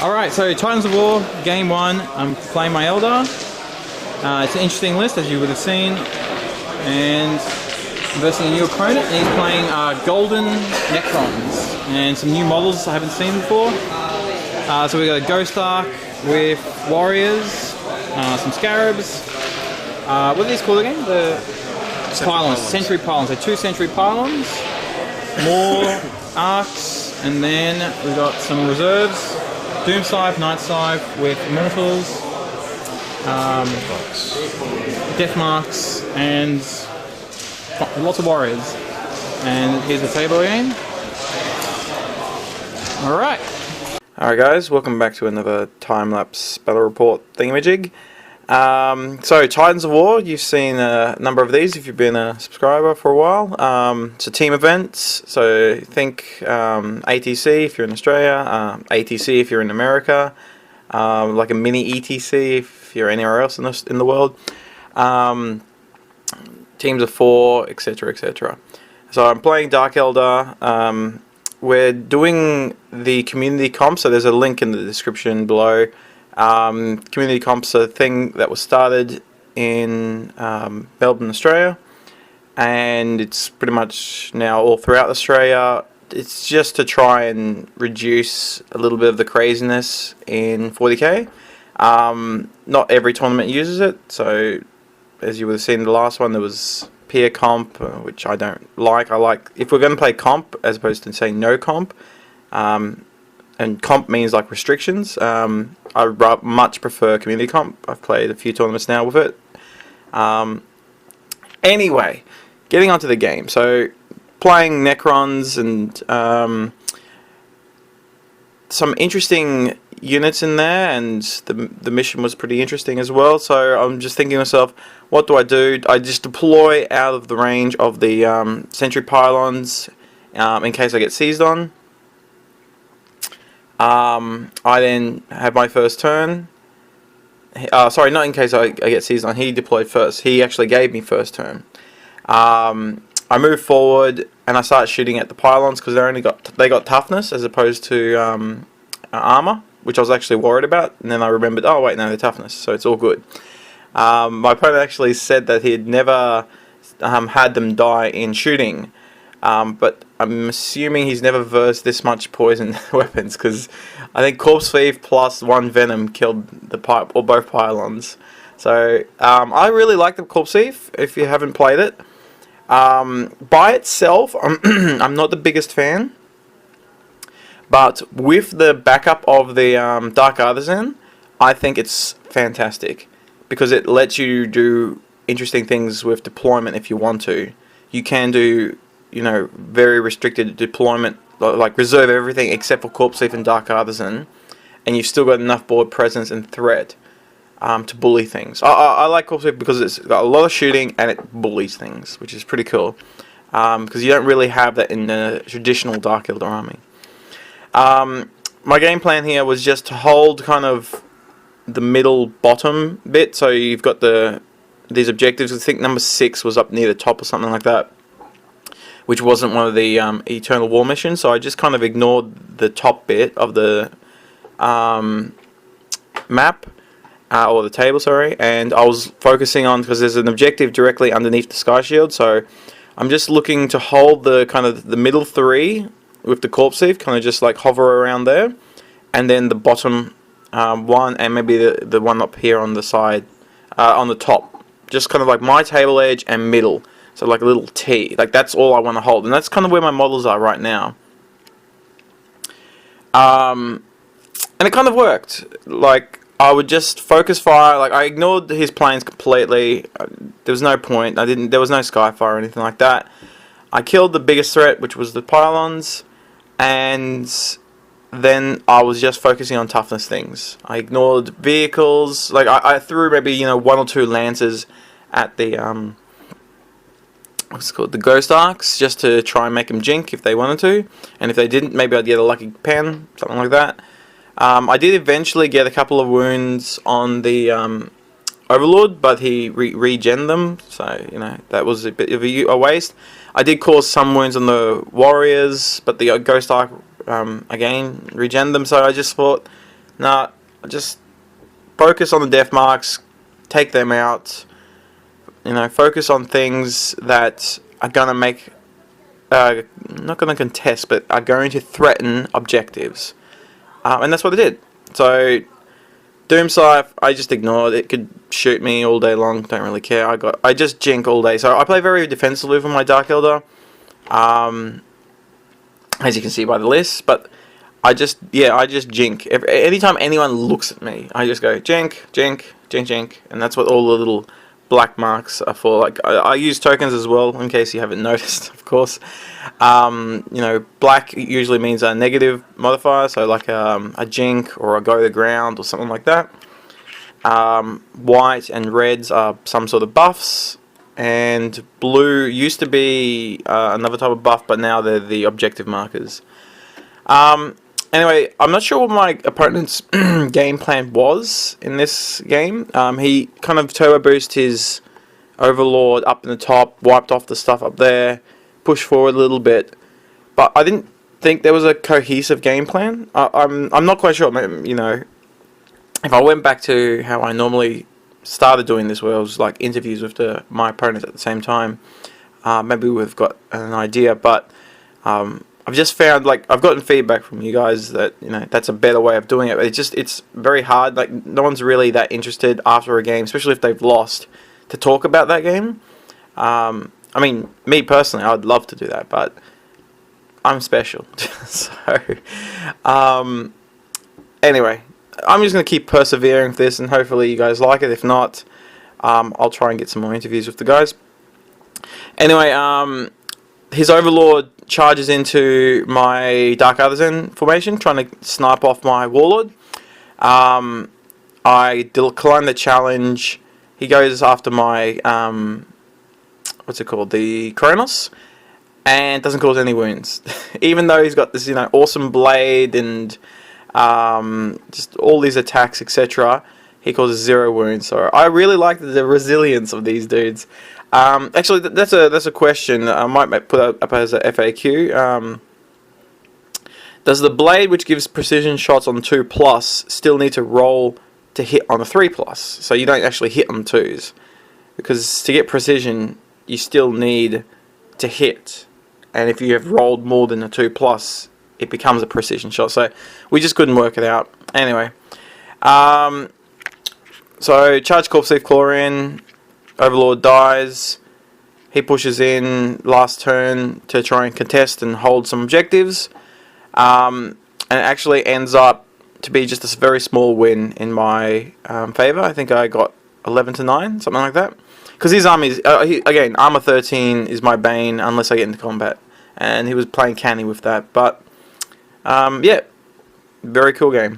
Alright, so Titans of War, Game 1, I'm playing my Eldar. It's an interesting list, as you would have seen. And I'm versing a new opponent, and he's playing Golden Necrons. And some new models I haven't seen before. So we got a Ghost Ark with Warriors, some Scarabs. What are these called again? The Pylons, Century Pylons. So 2 Century Pylons, more Arcs, and then we've got some reserves. Doom Scythe, Night Scythe with Immortals, Death Marks, and lots of Warriors. And here's the table again. Alright. Alright guys, welcome back to another Timelapse Battle Report thingamajig. So Titans of War, you've seen a number of these if you've been a subscriber for a while. It's a team events, so think ATC if you're in Australia, ATC if you're in America, like a mini ETC if you're anywhere else in the world. Teams of 4, etc, etc. So I'm playing Dark Eldar. We're doing the community comp, so there's a link in the description below. Community comp's a thing that was started in Melbourne, Australia, and it's pretty much now all throughout Australia. It's just to try and reduce a little bit of the craziness in 40k. Not every tournament uses it, so as you would have seen in the last one, there was peer comp, which I don't like. I like, if we're going to play comp as opposed to say no comp, and comp means like restrictions. I much prefer community comp. I've played a few tournaments now with it. Anyway, getting onto the game. So playing Necrons and some interesting units in there, and the mission was pretty interesting as well. So I'm just thinking to myself, what do? I just deploy out of the range of the Century Pylons in case I get seized on. I then have my first turn. Sorry, not in case I get seized on. He deployed first. He actually gave me first turn. I move forward and I start shooting at the pylons because they got toughness as opposed to armor, which I was actually worried about. And then I remembered, oh wait, no, they're toughness, so it's all good. My opponent actually said that he had never had them die in shooting. But I'm assuming he's never versed this much poison weapons, because I think Corpse Thief plus 1 Venom killed both pylons. So I really like the Corpse Thief. If you haven't played it, by itself, I'm not the biggest fan. But with the backup of the Dark Artisan, I think it's fantastic because it lets you do interesting things with deployment if you want to. You can do, you know, very restricted deployment, like reserve everything except for Corpse Thief and Dark Artisan, and you've still got enough board presence and threat to bully things. I like Corpse Thief because it's got a lot of shooting and it bullies things, which is pretty cool, because you don't really have that in the traditional Dark Eldar army. My game plan here was just to hold kind of the middle bottom bit, so you've got these objectives. I think number 6 was up near the top or something like that, which wasn't one of the Eternal War missions, so I just kind of ignored the top bit of the map, or the table, sorry, and I was focusing on, because there's an objective directly underneath the Sky Shield, so I'm just looking to hold the kind of the middle 3 with the Corpse Thief, kind of just like hover around there, and then the bottom 1, and maybe the one up here on the side, on the top, just kind of like my table edge and middle. So like a little T, like that's all I want to hold, and that's kind of where my models are right now. And it kind of worked. Like I would just focus fire. Like I ignored his planes completely. There was no point. There was no Skyfire or anything like that. I killed the biggest threat, which was the pylons, and then I was just focusing on toughness things. I ignored vehicles. Like I threw maybe 1 or 2 lances at the what's it called, the Ghost Arcs, just to try and make them jink if they wanted to, and if they didn't, maybe I'd get a lucky pen, something like that. I did eventually get a couple of wounds on the Overlord, but he regen them, so that was a bit of a waste. I did cause some wounds on the Warriors, but the Ghost Arc again regen them, so I just thought, Nah, just focus on the death marks, take them out. You know, focus on things that are gonna make, not gonna contest, but are going to threaten objectives. And that's what I did. So, Doomscythe, I just ignored. It could shoot me all day long. Don't really care. I just jink all day. So I play very defensively with my Dark Eldar, as you can see by the list. But I just jink. Anytime anyone looks at me, I just go jink, jink, jink, jink, and that's what all the little black marks are for. Like I use tokens as well, in case you haven't noticed, of course. You know, black usually means a negative modifier, so like a jink or a go to the ground or something like that. White and reds are some sort of buffs, and blue used to be another type of buff, but now they're the objective markers. Anyway, I'm not sure what my opponent's game plan was in this game. He kind of turbo boosted his Overlord up in the top, wiped off the stuff up there, pushed forward a little bit, but I didn't think there was a cohesive game plan. I'm not quite sure. You know, if I went back to how I normally started doing this, where I was like interviews with my opponents at the same time, maybe we've got an idea. But I've just found, like, I've gotten feedback from you guys that, you know, that's a better way of doing it. It's very hard. Like, no one's really that interested after a game, especially if they've lost, to talk about that game. I mean, me personally, I'd love to do that, but I'm special. So, anyway, I'm just going to keep persevering with this, and hopefully you guys like it. If not, I'll try and get some more interviews with the guys. Anyway, his Overlord charges into my Dark Artisan formation, trying to snipe off my Warlord. I decline the challenge. He goes after my, what's it called, the Kronos, and doesn't cause any wounds. Even though he's got this, you know, awesome blade and just all these attacks, etc., he causes 0 wounds. So I really like the resilience of these dudes. Actually, that's a question I might put up as a FAQ. Does the blade, which gives precision shots on 2+, still need to roll to hit on a 3+? So you don't actually hit on 2s, because to get precision, you still need to hit. And if you have rolled more than a 2+, it becomes a precision shot. So we just couldn't work it out. Anyway, so charge Corpse Thief Chlorine. Overlord dies. He pushes in last turn to try and contest and hold some objectives. And it actually ends up to be just a very small win in my favour. I think I got 11-9, something like that. Because his army is, again, armor 13 is my bane unless I get into combat. And he was playing canny with that. But, yeah, very cool game.